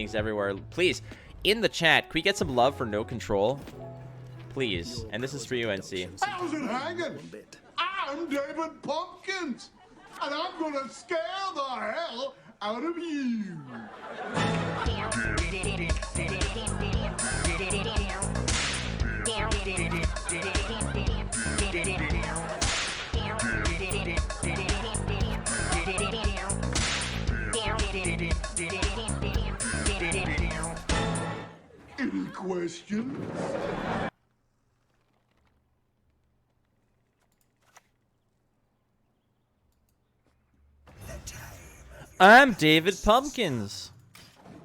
things everywhere. Please, in the chat, can we get some love for No Control? Please. And this is for you, NC. How's it hanging? I'm David Pumpkins, and I'm gonna scare the hell out of you. Any questions? I'm David Pumpkins.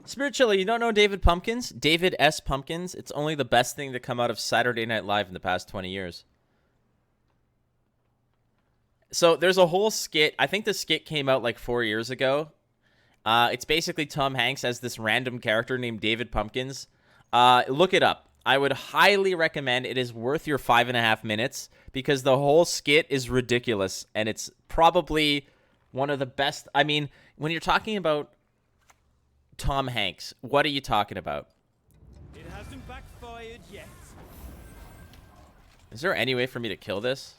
Spirit Chiller, you don't know David Pumpkins? David S. Pumpkins. It's only the best thing to come out of Saturday Night Live in the past 20 years. So there's a whole skit. I think the skit came out like 4 years ago. It's basically Tom Hanks as this random character named David Pumpkins. Look it up. I would highly recommend. It is worth your 5.5 minutes because the whole skit is ridiculous. And it's probably one of the best. I mean, when you're talking about Tom Hanks, what are you talking about? It hasn't backfired yet. Is there any way for me to kill this?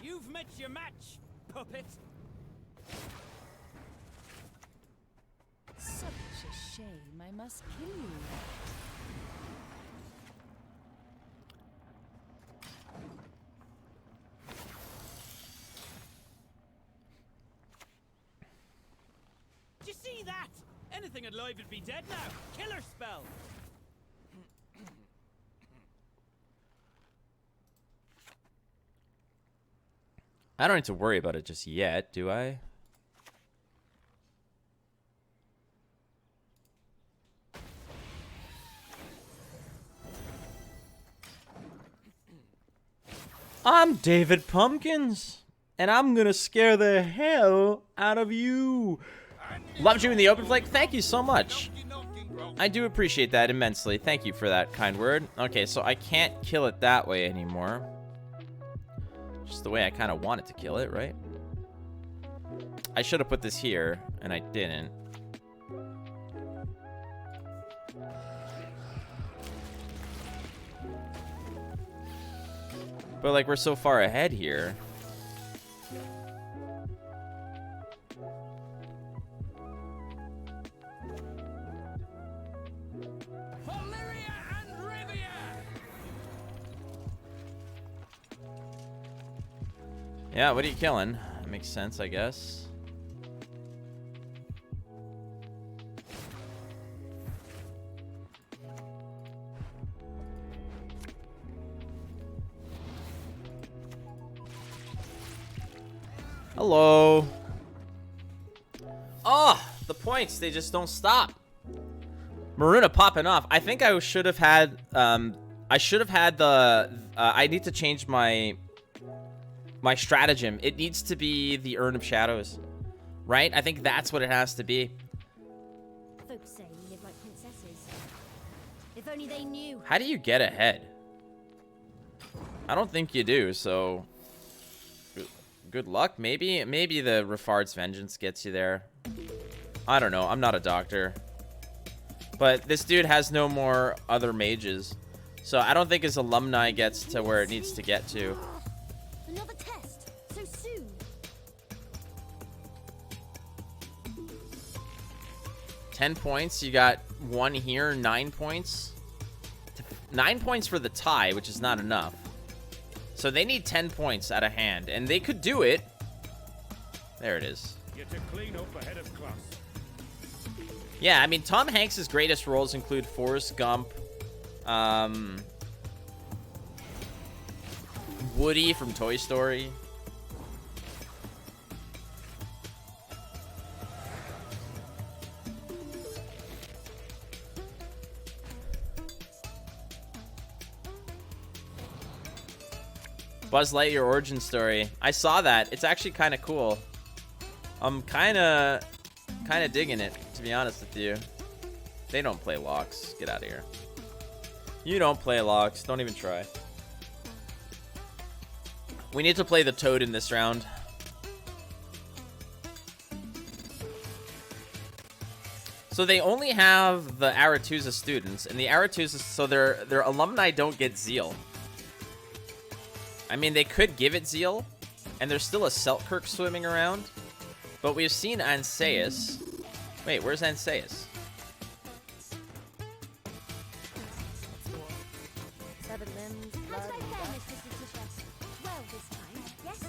You've met your match, puppet. Such a shame I must kill you. Did you see that? Anything alive would be dead now. Killer spell. I don't need to worry about it just yet, do I? I'm David Pumpkins, and I'm gonna scare the hell out of you. Loved you in the open, Flake. Thank you so much. I do appreciate that immensely. Thank you for that kind word. Okay, so I can't kill it that way anymore. Just the way I kind of wanted to kill it, right? I should have put this here, and I didn't. But, like, we're so far ahead here. Yeah, what are you killing? That makes sense, I guess. Hello. Oh, the points, they just don't stop. Maruna popping off. I think I should have had, I need to change my stratagem. It needs to be the Urn of Shadows, right? I think that's what it has to be. Folks say we live like princesses. If only they knew. How do you get ahead? I don't think you do, so good luck. Maybe the Rifard's Vengeance gets you there. I don't know. I'm not a doctor. But this dude has no more other mages. So I don't think his alumni gets to where it needs to get to. Another test so soon. $10 points. You got one here. 9 points. 9 points for the tie, which is not enough. So they need 10 points out of hand, and they could do it. There it is. Get to clean up ahead of class. Yeah, I mean, Tom Hanks' greatest roles include Forrest Gump, Woody from Toy Story. Buzz Lightyear origin story. I saw that. It's actually kind of cool. I'm kind of digging it, to be honest with you. They don't play locks. Get out of here. You don't play locks. Don't even try. We need to play the Toad in this round. So they only have the Aretusa students, and the Aretusa, so their alumni don't get zeal. I mean, they could give it zeal, and there's still a Selkirk swimming around, but we've seen Ansaeus. Wait, where's Ansaeus? Seven limbs, blood, and guts. Well, this time, yes?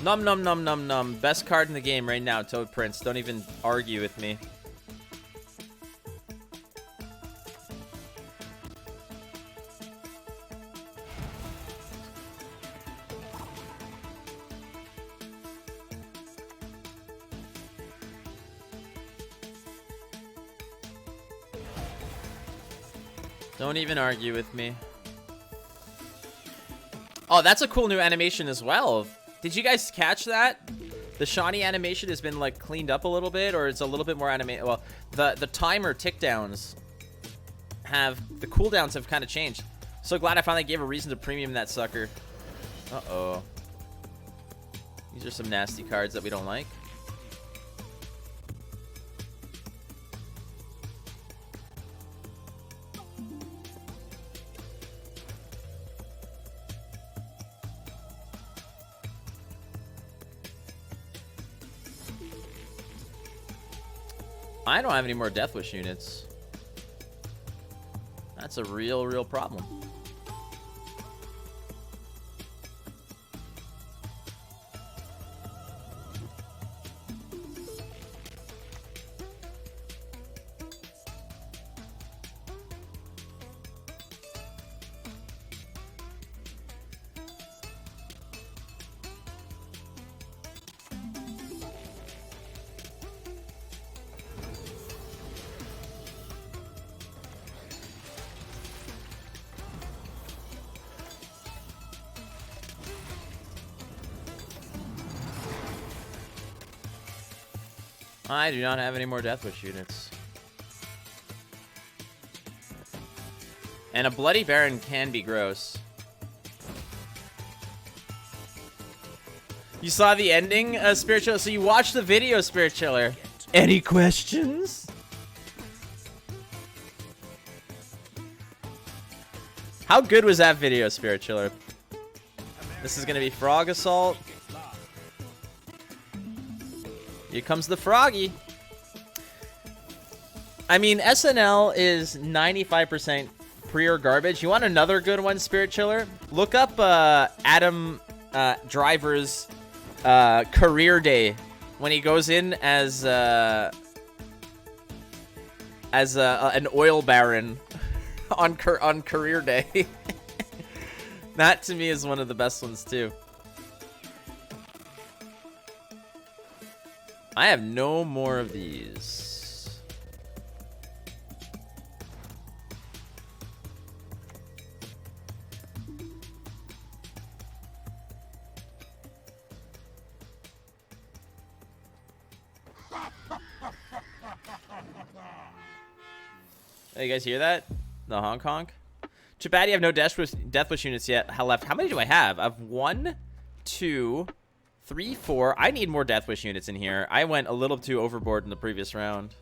Num num num num num. Best card in the game right now, Toad Prince. Don't even argue with me. Don't even argue with me. Oh, that's a cool new animation as well. Did you guys catch that? The Shawnee animation has been like cleaned up a little bit, or it's a little bit more animated. Well, the timer tick downs have, the cooldowns have kind of changed. So glad I finally gave a reason to premium that sucker. Uh-oh. These are some nasty cards that we don't like. I don't have any more Deathwish units. That's a real problem. I do not have any more Deathwish units. And a Bloody Baron can be gross. You saw the ending, Spirit Chiller? So you watched the video, Spirit Chiller. Any questions? How good was that video, Spirit Chiller? This is gonna be Frog Assault. Here comes the Froggy. I mean, SNL is 95% pure garbage. You want another good one, Spirit Chiller? Look up Adam Driver's career day when he goes in as an oil baron on career day. That to me is one of the best ones too. I have no more of these. Hey, you guys hear that? The honk honk? Too bad you have no Deathwish units yet left. How many do I have? I have 1, 2, 3, 4. I need more Deathwish units in here. I went a little too overboard in the previous round.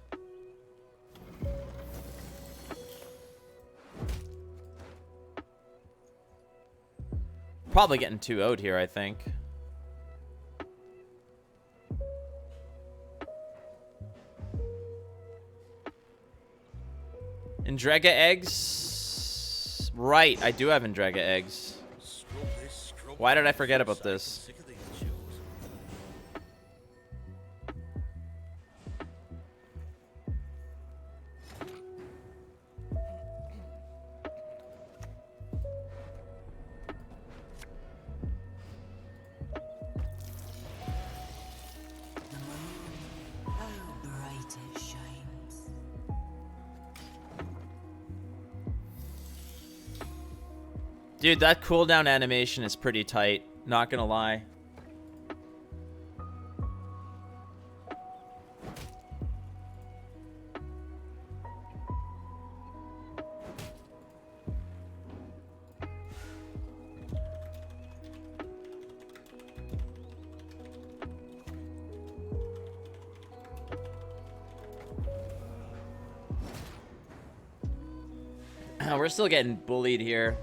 Probably getting 2-0'd here, I think. Andrega eggs. Right, I do have Andrega eggs. Why did I forget about this? Dude, that cooldown animation is pretty tight. Not gonna lie. We're still getting bullied here.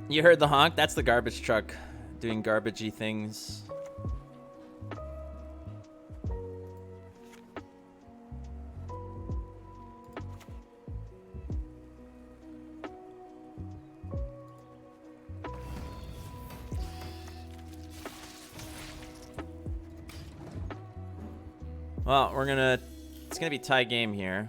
You heard the honk? That's the garbage truck doing garbagey things. Well, it's gonna be tie game here.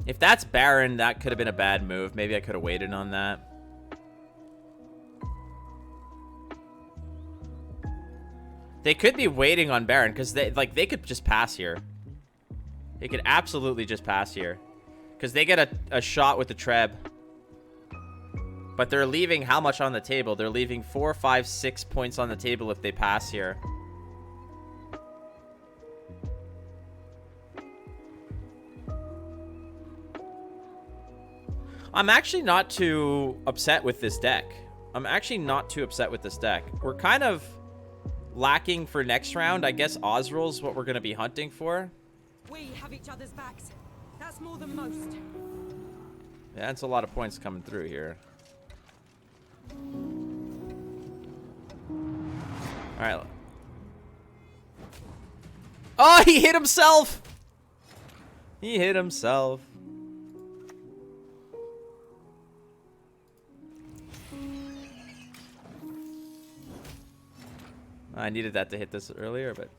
If that's Baron, that could have been a bad move. Maybe I could have waited on that. They could be waiting on Baron because they could just pass here. They could absolutely just pass here because they get a shot with the Treb. But they're leaving how much on the table? They're leaving 4, 5, 6 points on the table if they pass here. I'm actually not too upset with this deck. We're kind of lacking for next round. I guess Osrul's what we're going to be hunting for. We have each other's backs. That's more than most. Yeah, that's a lot of points coming through here. All right. Oh, he hit himself. He hit himself. I needed that to hit this earlier, but...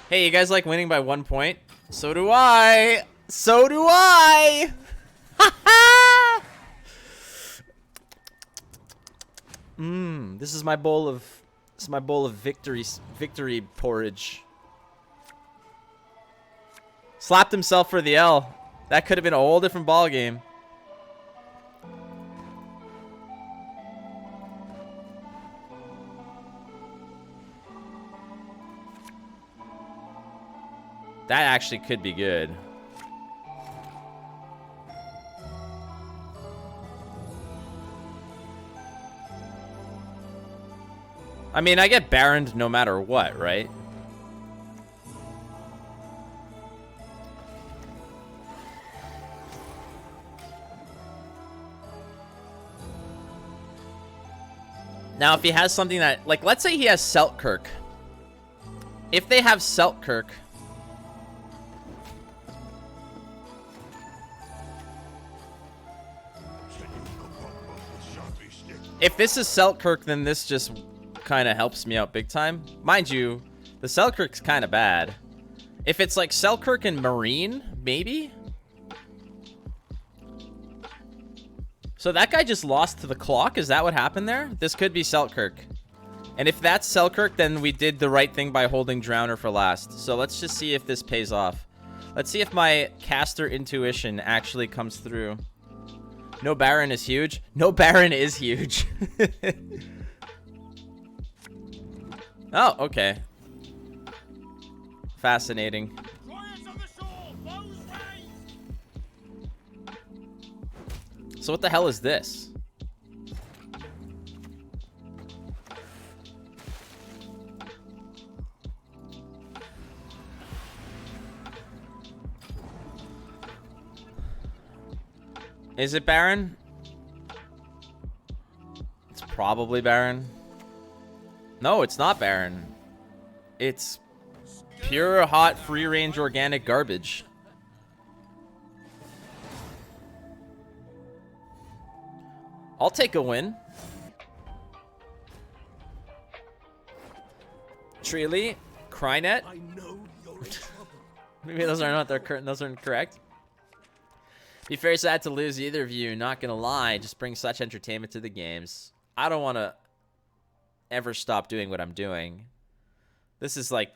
Hey, you guys like winning by 1 point? So do I! So do I! This is my bowl of... victory porridge. Slapped himself for the L. That could have been a whole different ball game. That actually could be good. I mean, I get Baroned no matter what, right? Now, if he has something that... Like, let's say he has Seltkirk. If they have Seltkirk... If this is Seltkirk, then this just kind of helps me out big time. Mind you, the Seltkirk's kind of bad. If it's like Seltkirk and Marine, maybe? So that guy just lost to the clock? Is that what happened there? This could be Seltkirk. And if that's Seltkirk, then we did the right thing by holding Drowner for last. So let's just see if this pays off. Let's see if my caster intuition actually comes through. No Baron is huge. No Baron is huge. Oh, okay. Fascinating. So what the hell is this? Is it Baron? It's probably Baron. No, it's not Baron. It's pure, hot, free-range organic garbage. I'll take a win. Treely, Crynet. Maybe those are not their current. Those aren't correct. Be very sad to lose either of you. Not gonna lie, just bring such entertainment to the games. I don't want to ever stop doing what I'm doing. This is like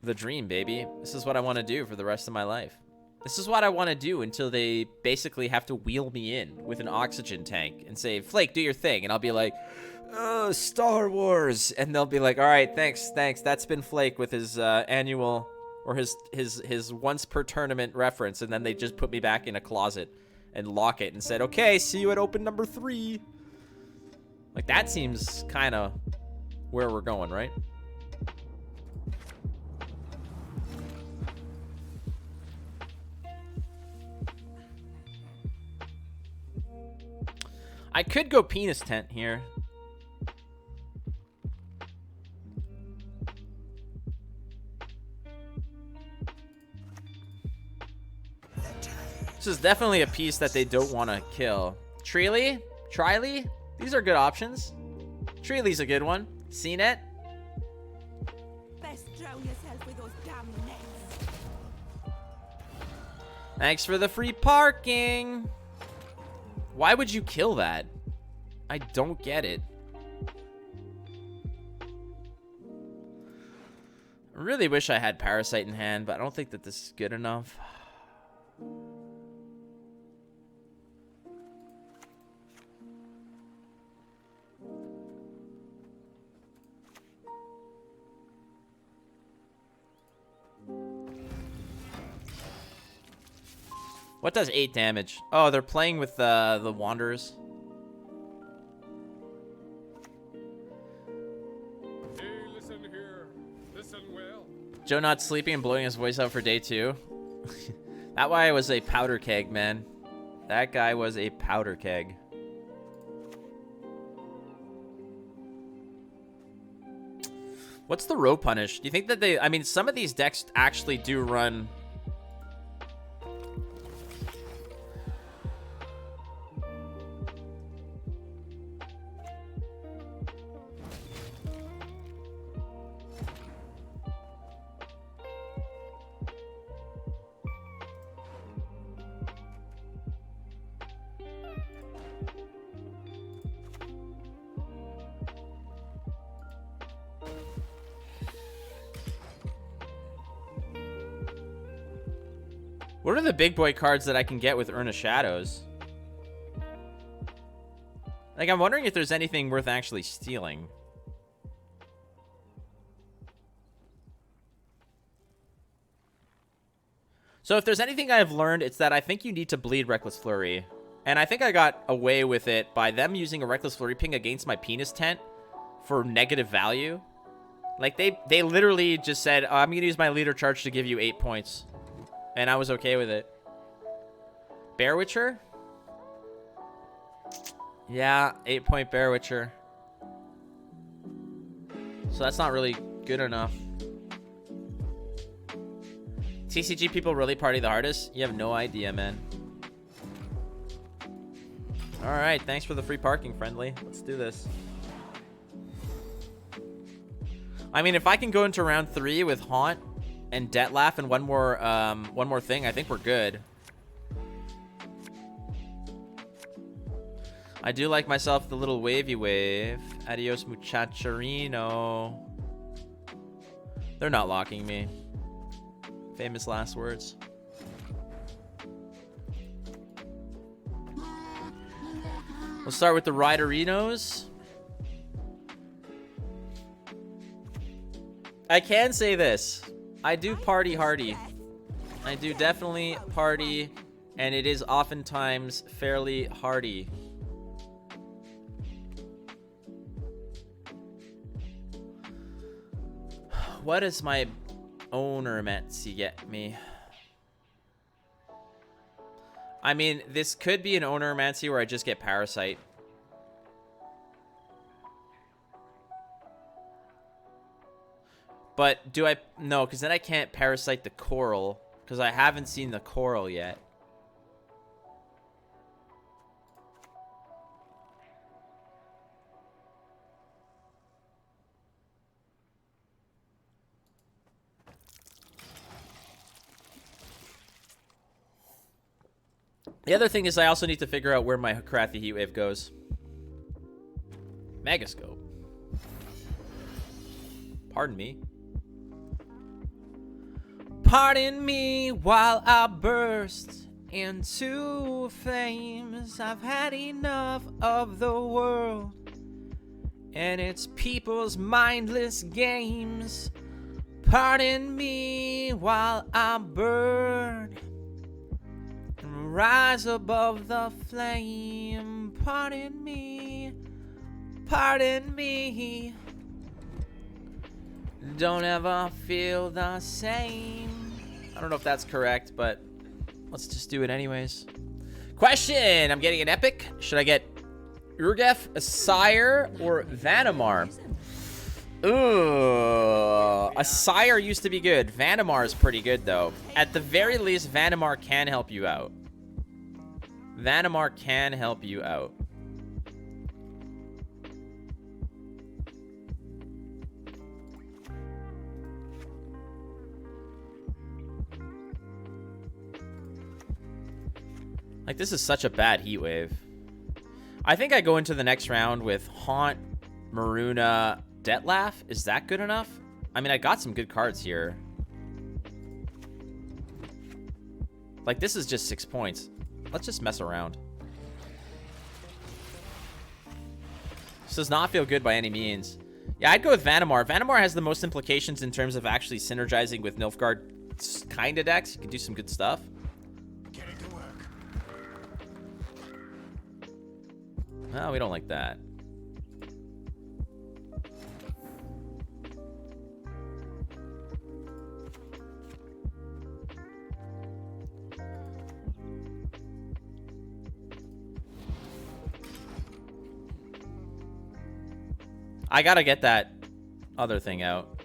the dream, baby. This is what I want to do for the rest of my life. This is what I want to do until they basically have to wheel me in with an oxygen tank and say, Flake, do your thing. And I'll be like, oh, Star Wars. And they'll be like, all right, thanks. That's been Flake with his annual or his once per tournament reference, and then they just put me back in a closet and lock it and said, okay, see you at open number 3. Like, that seems kind of where we're going, right? I could go penis tent here. This is definitely a piece that they don't want to kill. Treely? Triley? These are good options. Treely's a good one. CNET? Best drown yourself with those damn nets. Thanks for the free parking. Why would you kill that? I don't get it. I really wish I had Parasite in hand, but I don't think that this is good enough. What does 8 damage? Oh, they're playing with the Wanderers. Hey, listen here. Listen well. Joe not sleeping and blowing his voice out for day 2. That guy was a powder keg, man. That guy was a powder keg. What's the row punish? Do you think that they... I mean, some of these decks actually do run... What are the big boy cards that I can get with Urn of Shadows? Like, I'm wondering if there's anything worth actually stealing. So if there's anything I've learned, it's that I think you need to bleed Reckless Flurry. And I think I got away with it by them using a Reckless Flurry ping against my penis tent for negative value. Like, they literally just said, oh, I'm going to use my leader charge to give you 8 points. And I was okay with it. Bear Witcher? Yeah, 8-point Bear Witcher. So that's not really good enough. TCG people really party the hardest? You have no idea, man. Alright, thanks for the free parking, friendly. Let's do this. I mean, if I can go into round 3 with Haunt and Dettlaugh and one more thing, I think we're good. I do like myself the little wavy wave. Adios muchacherino. They're not locking me. Famous last words. We'll start with the Riderinos. I can say this. I do party hardy. I do definitely party, and it is oftentimes fairly hardy. What does my ownermancy get me? I mean, this could be an ownermancy where I just get Parasite. But do I... No, because then I can't Parasite the Coral, because I haven't seen the Coral yet. The other thing is I also need to figure out where my Krathi Heatwave goes. Megascope. Pardon me. Pardon me while I burst into flames. I've had enough of the world and its people's mindless games. Pardon me while I burn and rise above the flame. Pardon me. Pardon me. Don't ever feel the same. I don't know if that's correct, but let's just do it anyways. Question. I'm getting an epic. Should I get Urgef, a Sire, or Vanamar? Ooh, a Sire used to be good. Vanamar is pretty good, though. At the very least, Vanamar can help you out. Vanamar can help you out. Like, this is such a bad heat wave. I think I go into the next round with Haunt, Maruna, Detlaf. Is that good enough? I mean, I got some good cards here. Like, this is just 6 points. Let's just mess around. This does not feel good by any means. Yeah, I'd go with Vanamar. Vanamar has the most implications in terms of actually synergizing with Nilfgaard kind of decks. You can do some good stuff. Getting to work. No, we don't like that. I gotta get that other thing out.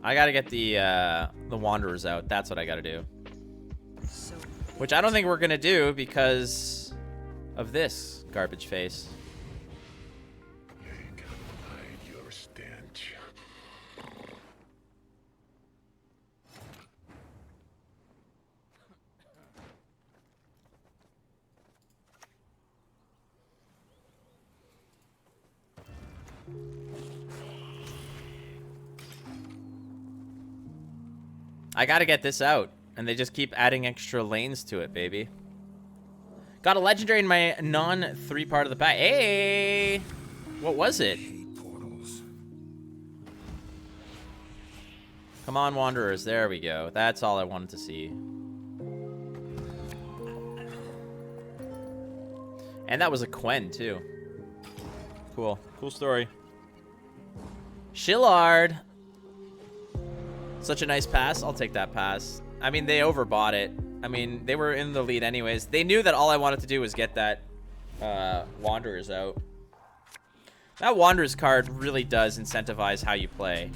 I gotta get the Wanderers out. That's what I gotta do. Which I don't think we're gonna do because of this garbage face. Ain't gonna hide your stench. I gotta get this out. And they just keep adding extra lanes to it, baby. Got a legendary in my non-3 part of the pack. Hey! What was it? Portals. Come on, Wanderers. There we go. That's all I wanted to see. And that was a Quen, too. Cool. Cool story. Shillard. Such a nice pass. I'll take that pass. I mean, they overbought it. I mean, they were in the lead anyways. They knew that all I wanted to do was get that Wanderers out. That Wanderers card really does incentivize how you play.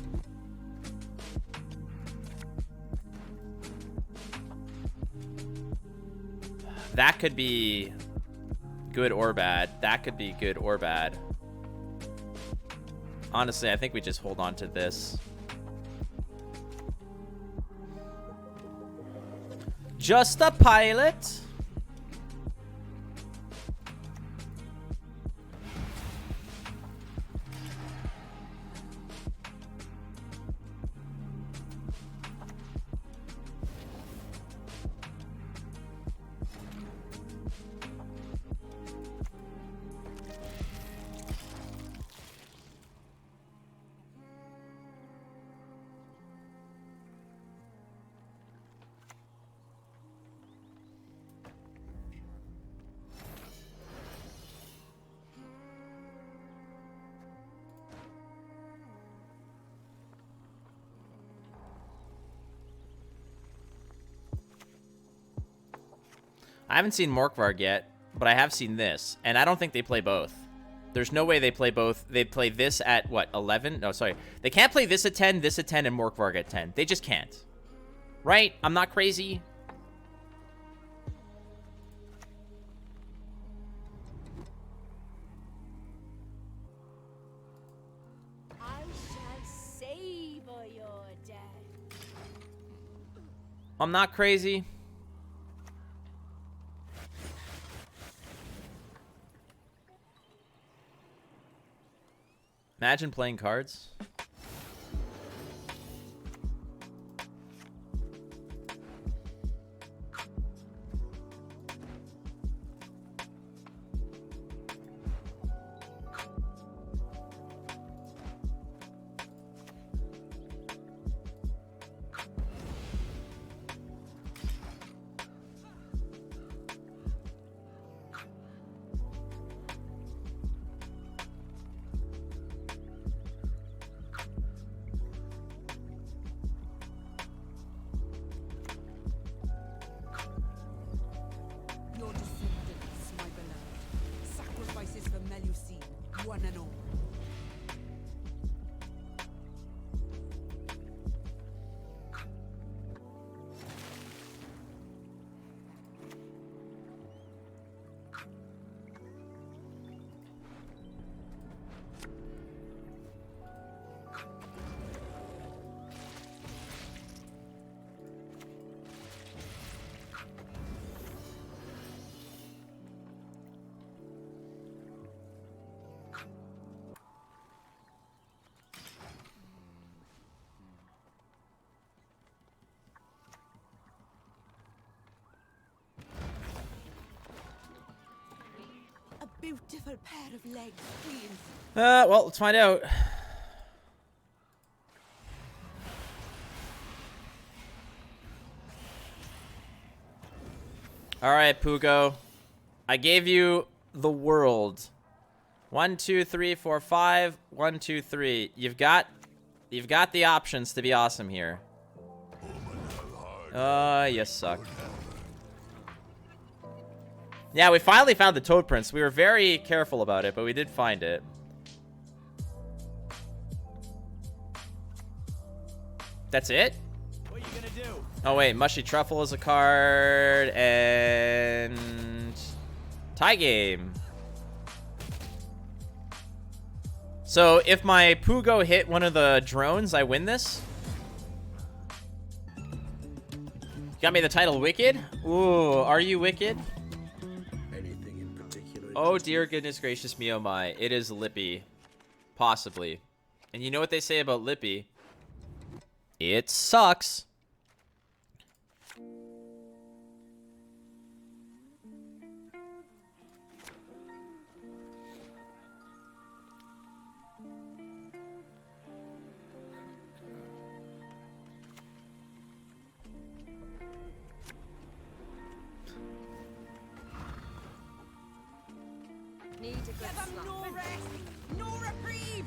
That could be good or bad. That could be good or bad. Honestly, I think we just hold on to this. Just a pilot. I haven't seen Morkvarg yet, but I have seen this, and I don't think they play both. There's no way they play both. They play this at, what, 11? No, sorry. They can't play this at 10, and Morkvarg at 10. They just can't. Right? I'm not crazy. I shall savor your death. I'm not crazy. Imagine playing cards. beautiful pair of legs, please. Well, let's find out. All right, Pugo. I gave you the world. 1, 2, 3, 4, 5. 1, 2, 3. You've got the options to be awesome here. You suck. Yeah, we finally found the Toad Prince. We were very careful about it, but we did find it. That's it? What are you gonna do? Oh, wait. Mushy Truffle is a card. And... tie game. So, if my Pugo hit one of the drones, I win this? Got me the title Wicked? Ooh, are you wicked? Anything in particular? Oh, dear goodness gracious me, oh my. It is Lippy. Possibly. And you know what they say about Lippy? It sucks. Need a good Give 'em slap. no rest, no reprieve.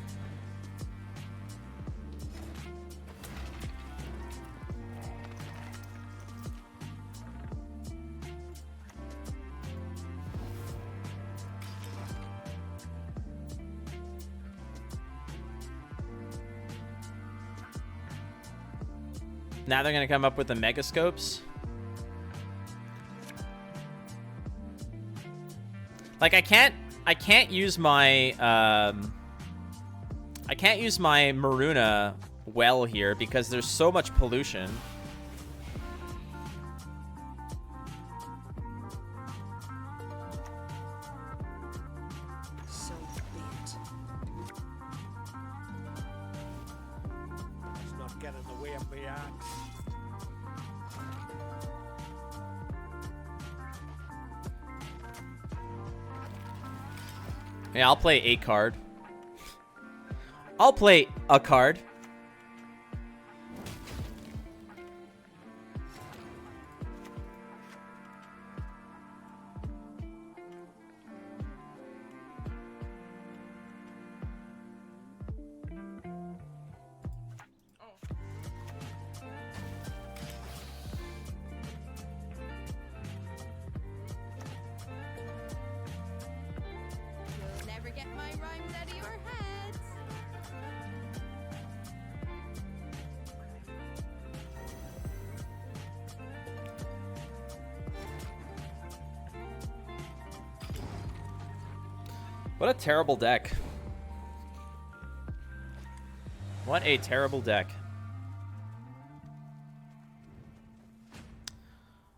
Now they're gonna come up with the megascopes. Like I can't use my I can't use my Maruna well here because there's so much pollution. So be it. Let's not get in the way of me axe. Yeah, I'll play a card. I'll play a card. You'll never get my rhymes out of your heads. What a terrible deck. What a terrible deck.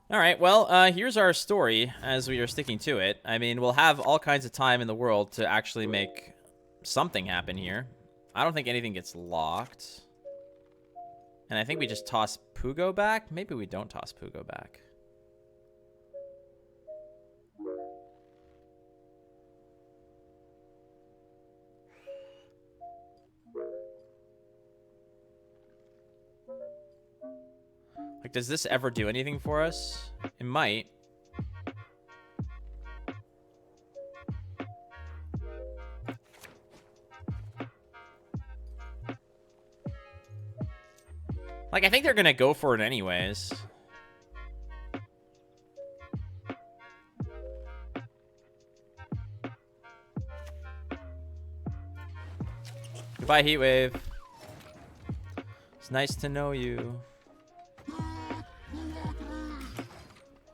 All right, well, here's our story as we are sticking to it. I mean, we'll have all kinds of time in the world to actually make something happen here. I don't think anything gets locked. And I think we just toss Pugo back. Maybe we don't toss Pugo back. Like, does this ever do anything for us? It might. Like, I think they're gonna go for it anyways. Goodbye, Heatwave. It's nice to know you.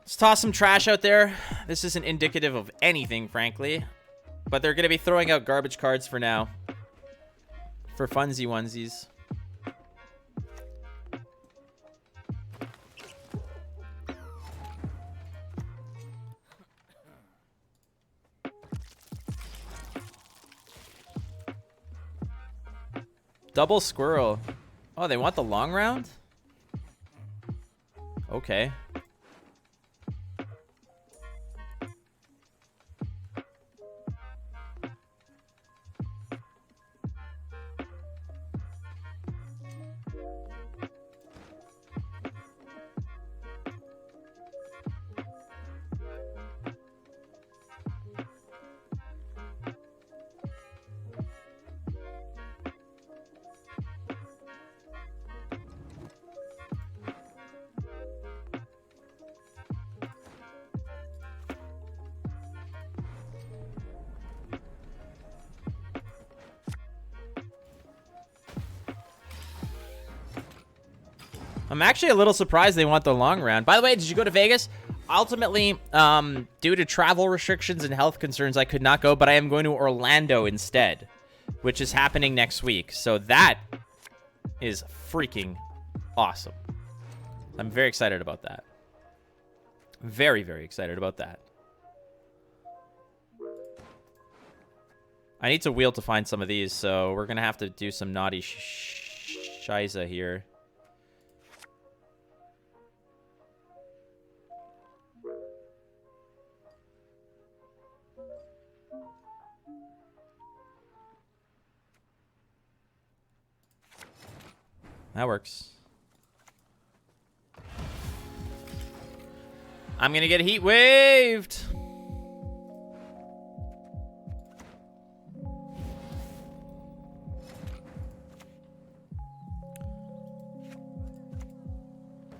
Let's toss some trash out there. This isn't indicative of anything, frankly. But they're going to be throwing out garbage cards for now. For funsy onesies. Double squirrel. Oh, they want the long round? Okay. I'm actually a little surprised they want the long round. By the way, did you go to Vegas? Ultimately, due to travel restrictions and health concerns, I could not go, but I am going to Orlando instead, which is happening next week. So that is freaking awesome. I'm very excited about that. Very, very excited about that. I need to wheel to find some of these, so we're going to have to do some naughty shiza here. That works. I'm gonna get heat waved.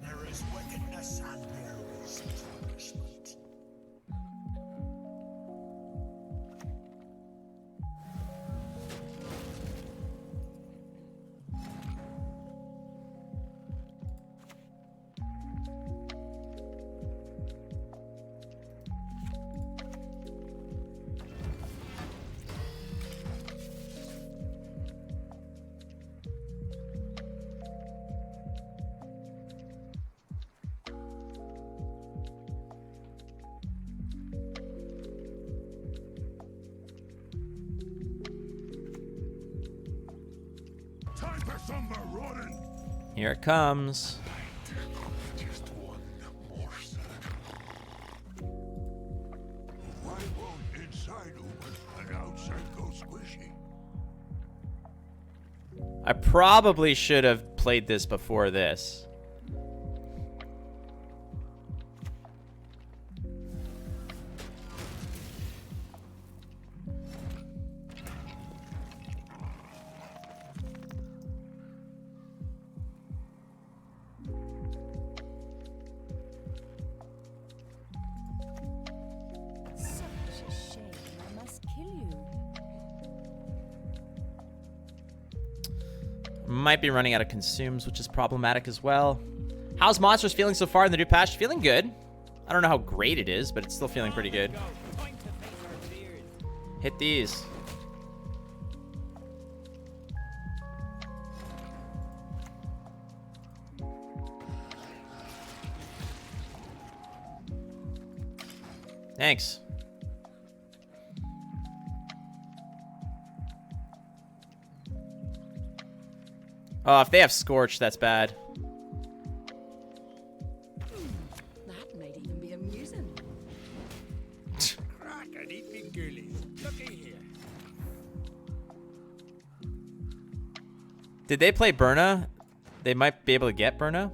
There is wickedness and there is punishment. Time for some marauding. Here it comes. Just one morsel. Why won't inside open and outside go squishy? I probably should have played this before this. Such a shame. I must kill you. Might be running out of consumes, which is problematic as well. How's Monsters feeling so far in the new patch? Feeling good. I don't know how great it is, but it's still feeling pretty good. Go. Time to face our fears. Hit these. Thanks. Oh, if they have Scorch, that's bad. That might even be amusing. Crack and eat me girlies. Looky here. Did they play Burna? They might be able to get Burna.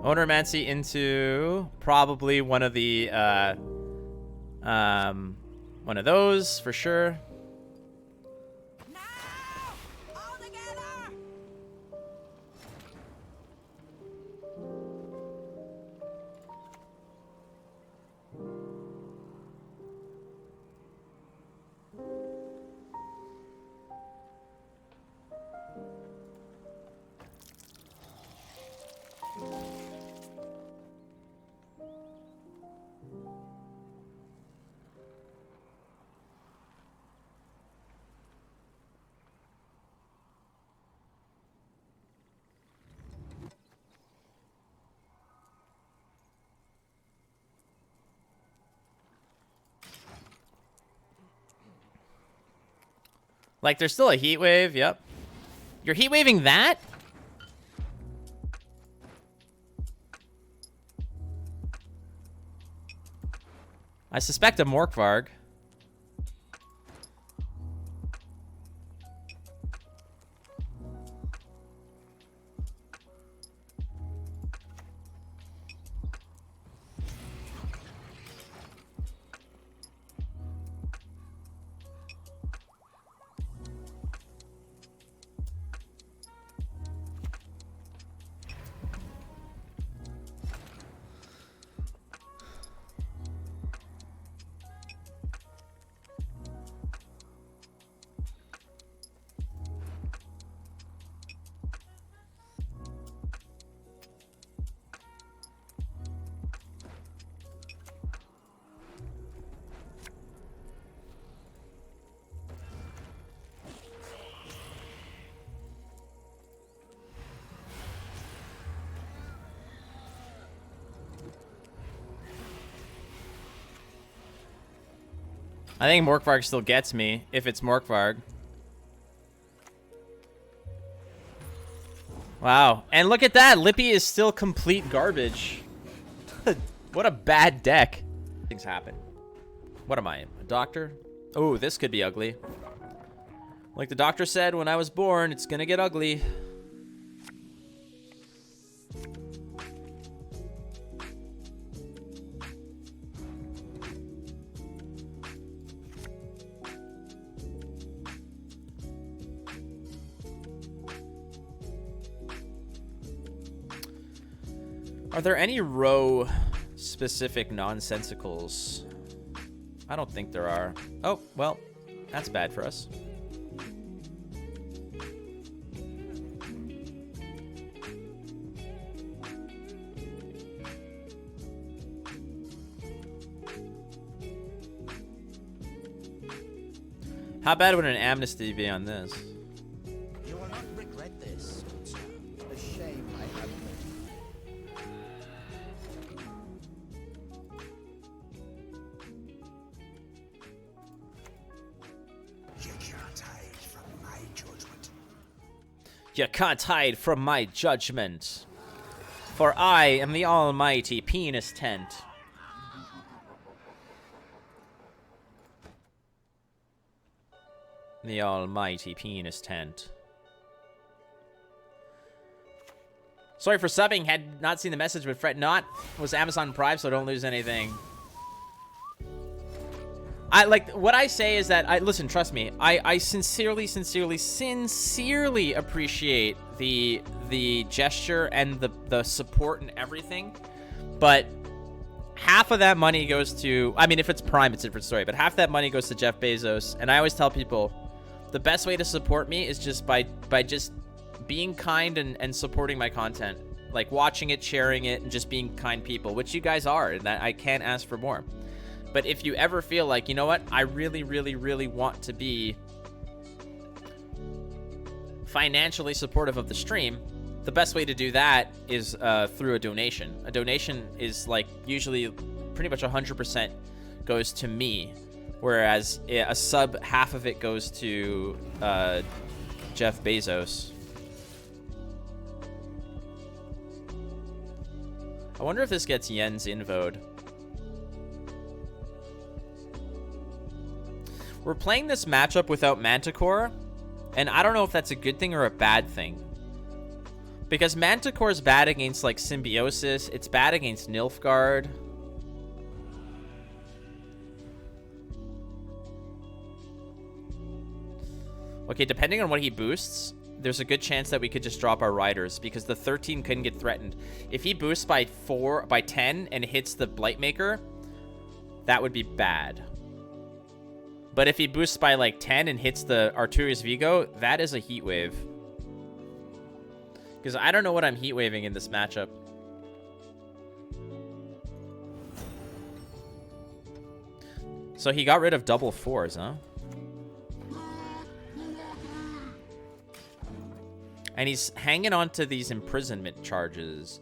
Ownermancy into probably one of the one of those for sure. Now! All together! Like, there's still a heat wave. Yep. You're heat waving that? I suspect a Morkvarg. I think Morkvarg still gets me, if it's Morkvarg. Wow. And look at that. Lippy is still complete garbage. What a bad deck. Things happen. What am I? A doctor? Oh, this could be ugly. Like the doctor said when I was born, it's gonna get ugly. Are there any row specific nonsensicals? I don't think there are. Oh, well, that's bad for us. How bad would an amnesty be on this? You will not regret this, good sir. A shame I have You can't hide from my judgment. You can't hide from my judgment. For I am the almighty penis tent. The almighty penis tent. Sorry for subbing. Had not seen the message, but fret not. Was Amazon Prime, so don't lose anything. I like what I say is that listen, trust me. I sincerely appreciate the gesture and the support and everything. But half of that money goes to, I mean, if it's Prime, it's a different story, but half that money goes to Jeff Bezos. And I always tell people, the best way to support me is just by just being kind and supporting my content. Like watching it, sharing it, and just being kind people, which you guys are, and that I can't ask for more. But if you ever feel like, you know what, I really want to be financially supportive of the stream, the best way to do that is through a donation. A donation is like usually pretty much 100% goes to me. Whereas a sub, half of it goes to Jeff Bezos. I wonder if this gets Yen's invoed. We're playing this matchup without Manticore, and I don't know if that's a good thing or a bad thing. Because Manticore is bad against, like, Symbiosis. It's bad against Nilfgaard. Okay, depending on what he boosts, there's a good chance that we could just drop our riders because the 13 couldn't get threatened. If he boosts by 10 and hits the Blightmaker, that would be bad. But if he boosts by like 10 and hits the Arturius Vigo, that is a heat wave. Because I don't know what I'm heat waving in this matchup. So he got rid of double 4s, huh? And he's hanging on to these imprisonment charges.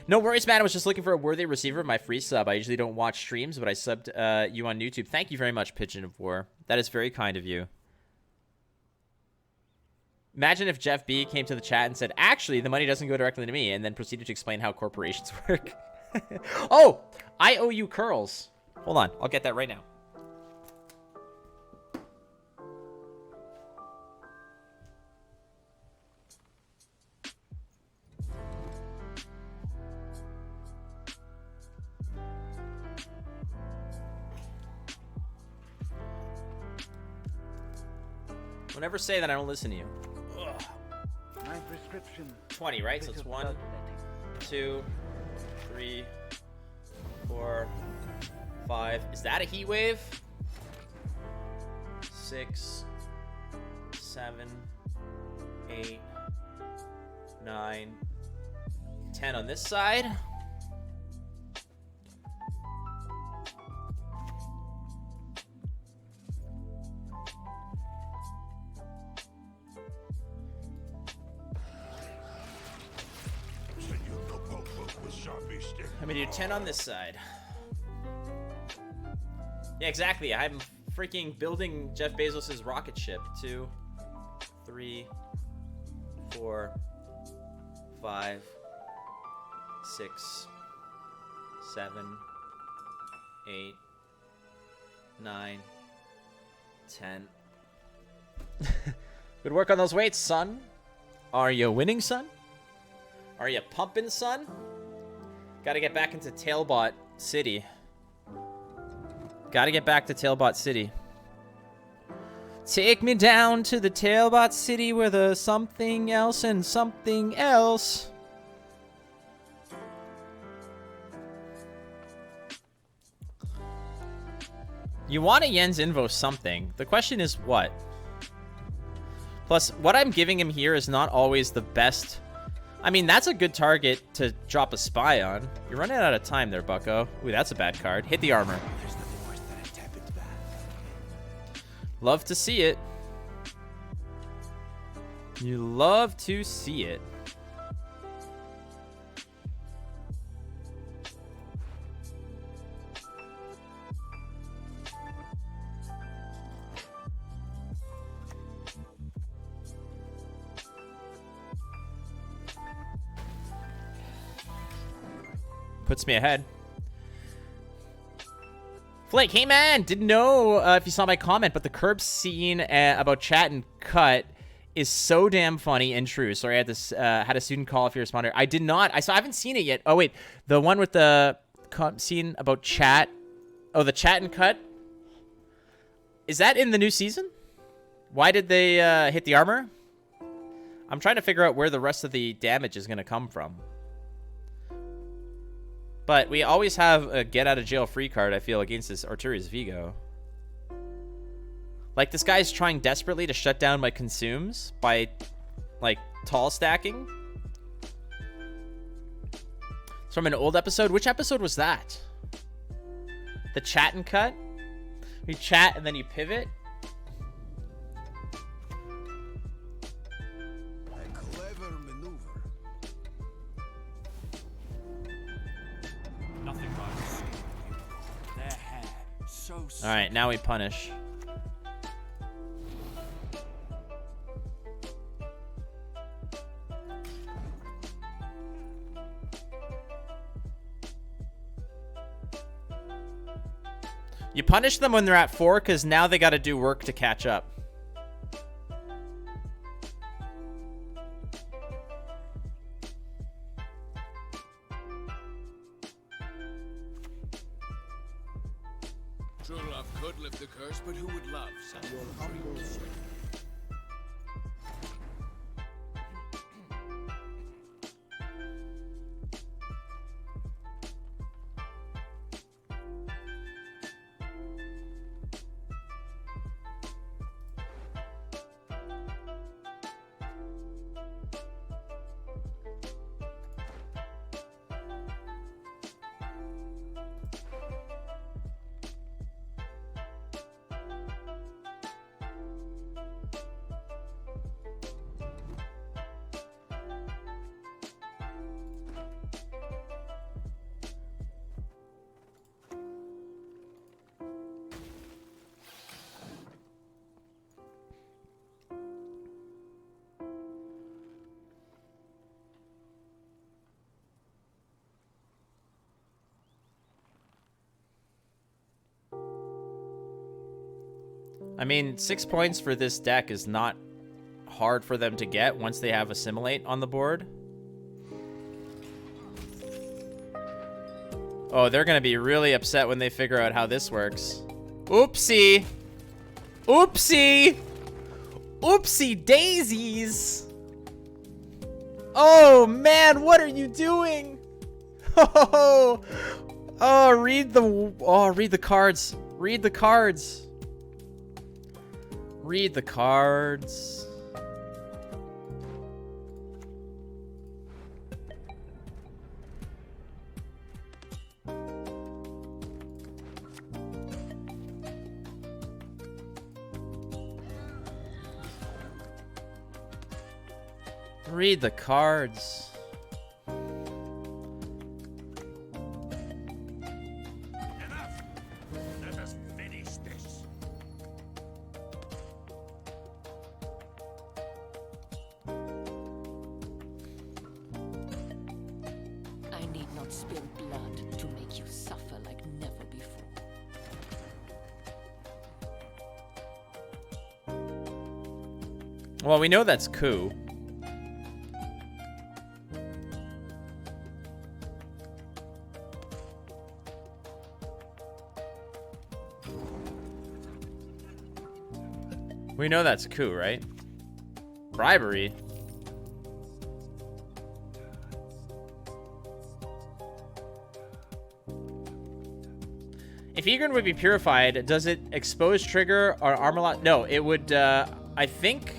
No worries, man. I was just looking for a worthy receiver of my free sub. I usually don't watch streams, but I subbed you on YouTube. Thank you very much, Pigeon of War. That is very kind of you. Imagine if Jeff B came to the chat and said, actually, the money doesn't go directly to me, and then proceeded to explain how corporations work. Oh, I owe you curls. Hold on. I'll get that right now. Don't ever say that I don't listen to you. Ugh. My prescription. 20, right? So it's 1, 2, 3, 4, 5. Is that a heat wave? 6, 7, 8, 9, 10 on this side. I'm gonna do 10 on this side. Yeah, exactly. I'm freaking building Jeff Bezos's rocket ship. 2, 3, 4, 5, 6, 7, 8, 9, 10. Good work on those weights, son. Are you winning, son? Are you pumping, son? Gotta get back into Tailbot City. Gotta get back to Tailbot City. Take me down to the Tailbot City where the something else and something else. You want a Jens Invo something. The question is what? Plus, what I'm giving him here is not always the best. I mean, that's a good target to drop a spy on. You're running out of time there, bucko. Ooh, that's a bad card. Hit the armor. There's nothing worse than a tepid bath. Love to see it. You love to see it. Puts me ahead. Flake, hey man, didn't know if you saw my comment, but the curb scene about chat and cut is so damn funny and true. Sorry, I had this had a student call if you responder. I did not. I haven't seen it yet. Oh wait, the one with the scene about chat. Oh, the chat and cut. Is that in the new season? Why did they hit the armor? I'm trying to figure out where the rest of the damage is gonna come from. But we always have a get-out-of-jail-free card, I feel, against this Arturius Vigo. Like, this guy's trying desperately to shut down my consumes by, like, tall stacking. It's from an old episode. Which episode was that? The chat and cut? You chat and then you pivot? A clever maneuver. Nothing wrong. Their hair, so Alright, now we punish. You punish them when they're at 4 because now they got to do work to catch up. True love could lift the curse, but who would love such Your humble servant. I mean, 6 points for this deck is not hard for them to get once they have Assimilate on the board. Oh, they're going to be really upset when they figure out how this works. Oopsie. Oopsie. Oopsie daisies. Oh, man, what are you doing? Oh, read the cards. Read the cards. Read the cards. Read the cards. Enough! Let us finish this. not spill blood to make you suffer like never before. Well, we know that's coup. We know that's coup, right? Bribery. If Egrin would be purified, does it expose trigger or armor lock? No, it would. I think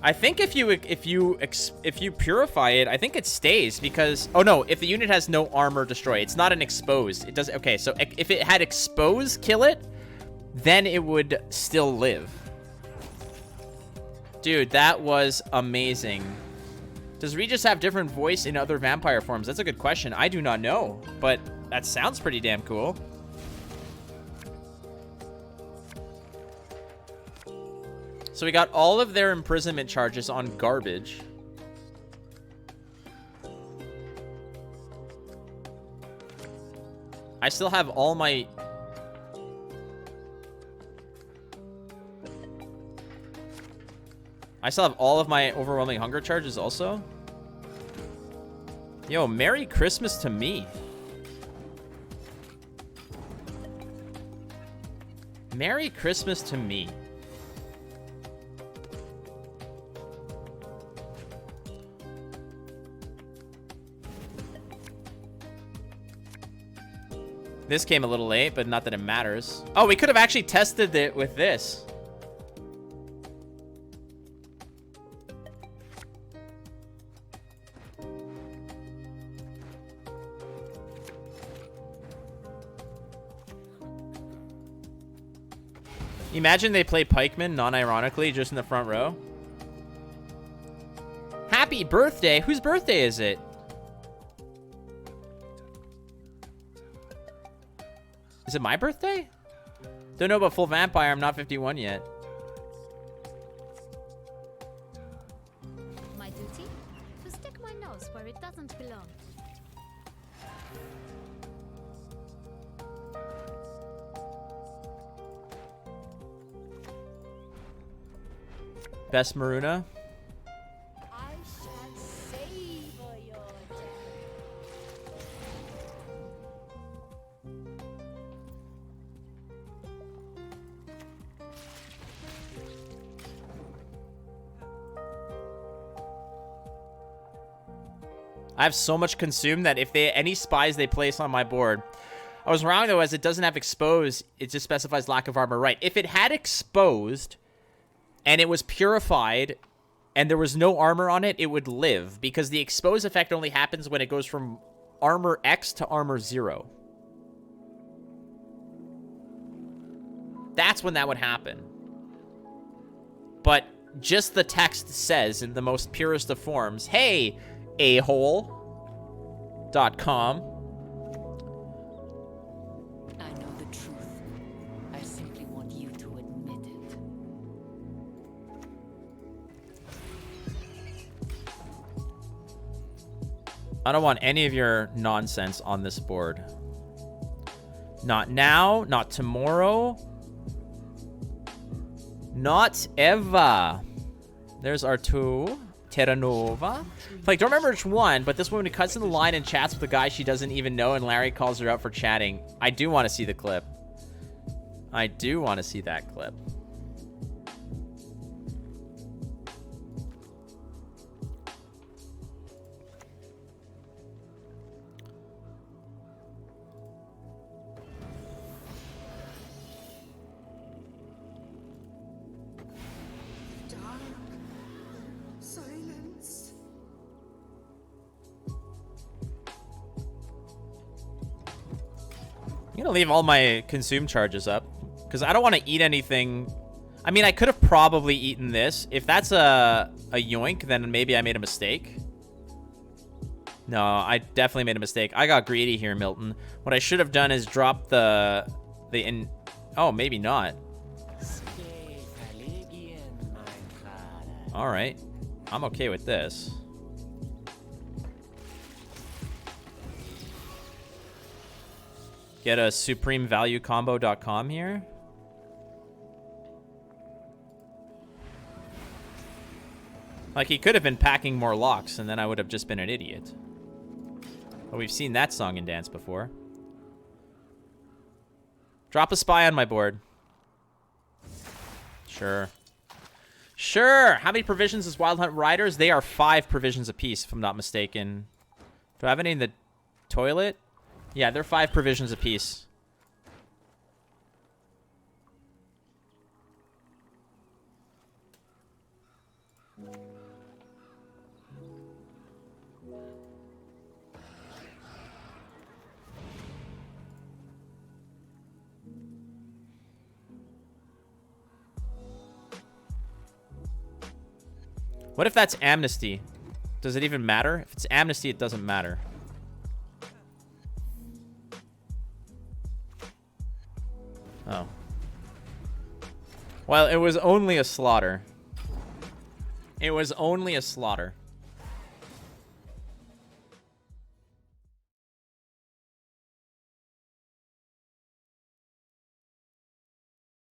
if you purify it, I think it stays because. Oh no, if the unit has no armor, destroy. It's not an exposed. It does. Okay, so if it had expose, kill it, then it would still live. Dude, that was amazing. Does Regis have different voice in other vampire forms? That's a good question. I do not know, but that sounds pretty damn cool. So we got all of their imprisonment charges on garbage. I still have all my... I still have all of my overwhelming hunger charges also. Yo, Merry Christmas to me. Merry Christmas to me. This came a little late, but not that it matters. Oh, we could have actually tested it with this. Imagine they play Pikeman, non-ironically, just in the front row. Happy birthday! Whose birthday is it? Is it my birthday? Don't know about full vampire. I'm not 51 yet. My duty? To stick my nose where it doesn't belong. Best Maruna. I shall savor your death. I have so much consumed that if they any spies they place on my board. I was wrong though, as it doesn't have exposed, it just specifies lack of armor. Right. If it had exposed and it was purified and there was no armor on it, it would live because the expose effect only happens when it goes from armor X to armor 0. That's when that would happen. But just the text says in the most purest of forms, hey, ahole.com. I know the truth. I simply want you to admit it. I don't want any of your nonsense on this board. Not now, not tomorrow. Not ever. There's our 2. Terra Nova. Like, don't remember which one, but this woman cuts in the line and chats with a guy she doesn't even know, and Larry calls her out for chatting. I do want to see the clip. I do want to see that clip. Silence. I'm gonna leave all my consume charges up because I don't want to eat anything. I mean, I could have probably eaten this. If that's a yoink, then maybe I made a mistake. No, I definitely made a mistake. I got greedy here, Milton. What I should have done is drop the in. Oh, maybe not. All right, I'm okay with this. Get a supremevaluecombo.com here. Like, he could have been packing more locks, and then I would have just been an idiot. But we've seen that song and dance before. Drop a spy on my board. Sure. Sure! How many provisions is Wild Hunt Riders? They are 5 provisions apiece, if I'm not mistaken. Do I have any in the toilet? Yeah, they're 5 provisions apiece. What if that's amnesty? Does it even matter? If it's amnesty, it doesn't matter. Oh. Well, it was only a slaughter. It was only a slaughter.